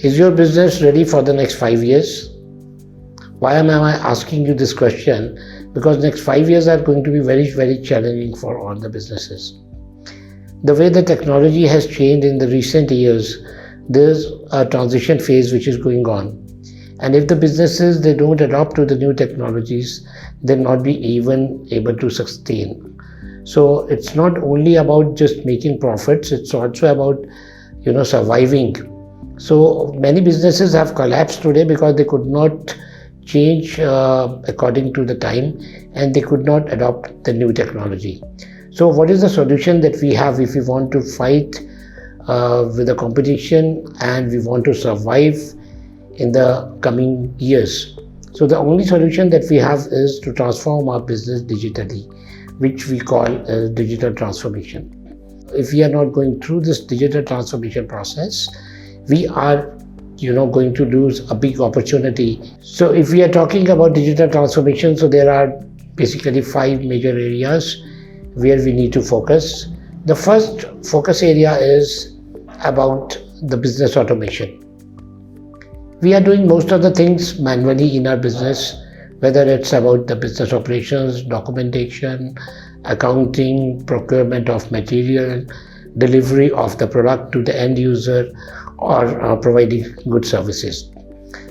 Is your business ready for the next 5 years? Why am I asking you this question? Because next 5 years are going to be very, very challenging for all the businesses. The way the technology has changed in the recent years, there's a transition phase which is going on. And if the businesses, they don't adopt to the new technologies, they'll not be even able to sustain. So it's not only about just making profits, it's also about, surviving. So many businesses have collapsed today because they could not change according to the time, and they could not adopt the new technology. So what is the solution that we have if we want to fight with the competition and we want to survive in the coming years? So the only solution that we have is to transform our business digitally, which we call digital transformation. If we are not going through this digital transformation process, we are going to lose a big opportunity. So if we are talking about digital transformation, so there are basically 5 major areas where we need to focus. The first focus area is about the business automation. We are doing most of the things manually in our business, whether it's about the business operations, documentation, accounting, procurement of material, delivery of the product to the end user, or providing good services.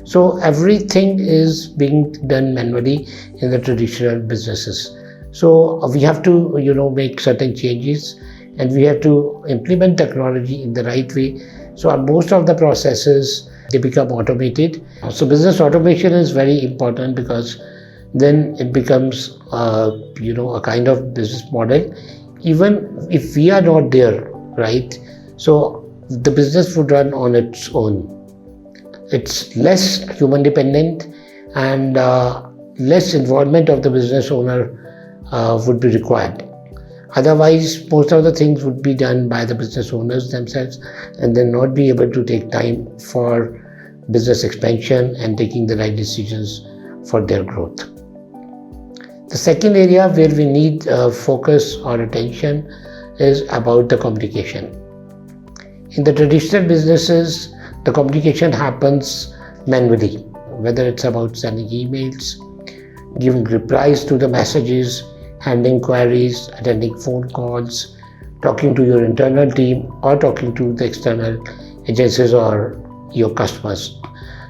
So everything is being done manually in the traditional businesses. So we have to make certain changes, and we have to implement technology in the right way. So most of the processes, they become automated. So business automation is very important, because then it becomes a kind of business model. Even if we are not there, right? So the business would run on its own. It's less human dependent, and less involvement of the business owner would be required. Otherwise, most of the things would be done by the business owners themselves, and then not be able to take time for business expansion and taking the right decisions for their growth. The second area where we need focus or attention is about the communication. In the traditional businesses, the communication happens manually, whether it's about sending emails, giving replies to the messages, handling queries, attending phone calls, talking to your internal team, or talking to the external agencies or your customers.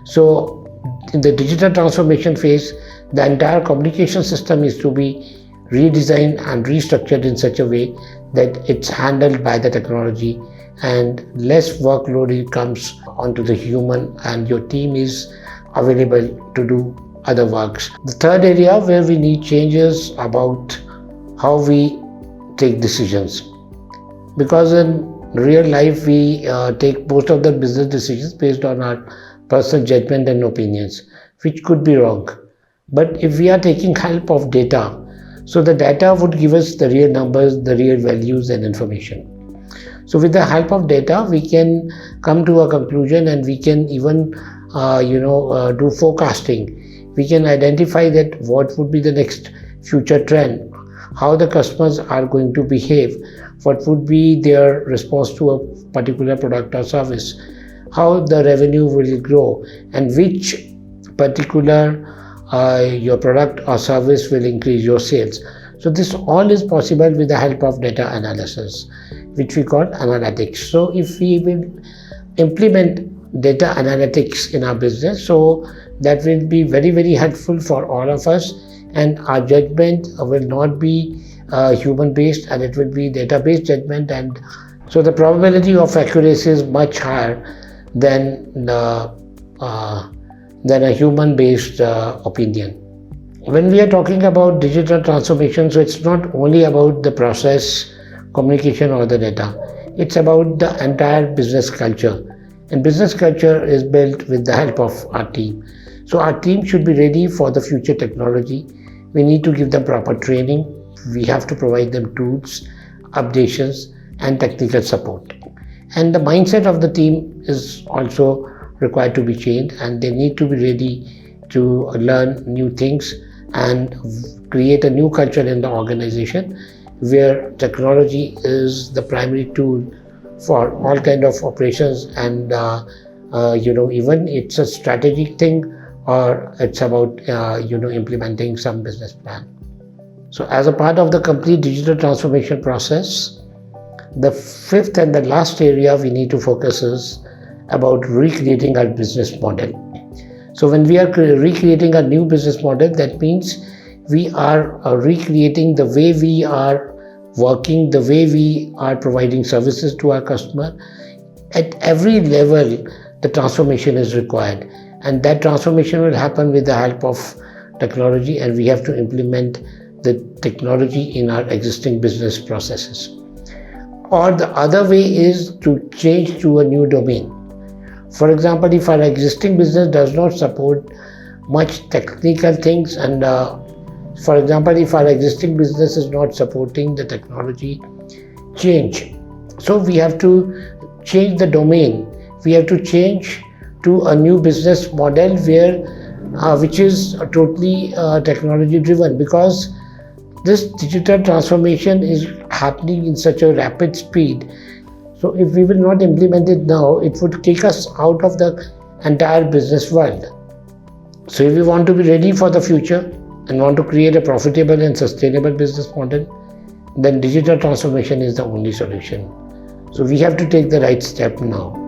So in the digital transformation phase, the entire communication system is to be redesigned and restructured in such a way that it's handled by the technology, and less workload comes onto the human, and your team is available to do other works. The third area where we need changes about how we take decisions, because in real life we take most of the business decisions based on our personal judgment and opinions, which could be wrong. But if we are taking help of data, so the data would give us the real numbers, the real values and information. So with the help of data, we can come to a conclusion, and we can even do forecasting. We can identify that what would be the next future trend, how the customers are going to behave, what would be their response to a particular product or service, how the revenue will grow, and which particular your product or service will increase your sales. So this all is possible with the help of data analysis, which we call analytics. So if we will implement data analytics in our business, so that will be very, very helpful for all of us, and our judgment will not be human based, and it will be data based judgment, and so the probability of accuracy is much higher than a human based opinion. When we are talking about digital transformation, so it's not only about the process, communication or the data. It's about the entire business culture. And business culture is built with the help of our team. So our team should be ready for the future technology. We need to give them proper training. We have to provide them tools, updations and technical support. And the mindset of the team is also required to be changed, and they need to be ready to learn new things and create a new culture in the organization where technology is the primary tool for all kind of operations and even it's a strategic thing or it's about, implementing some business plan. So as a part of the complete digital transformation process, the fifth and the last area we need to focus is about recreating our business model. So when we are recreating a new business model, that means we are recreating the way we are working, the way we are providing services to our customer. At every level, the transformation is required, and that transformation will happen with the help of technology, and we have to implement the technology in our existing business processes. Or the other way is to change to a new domain. For example, if our existing business does not support much technical things, and for example, if our existing business is not supporting the technology change, so we have to change the domain. We have to change to a new business model which is totally technology driven, because this digital transformation is happening in such a rapid speed. So if we will not implement it now, it would take us out of the entire business world. So if we want to be ready for the future and want to create a profitable and sustainable business model, then digital transformation is the only solution. So we have to take the right step now.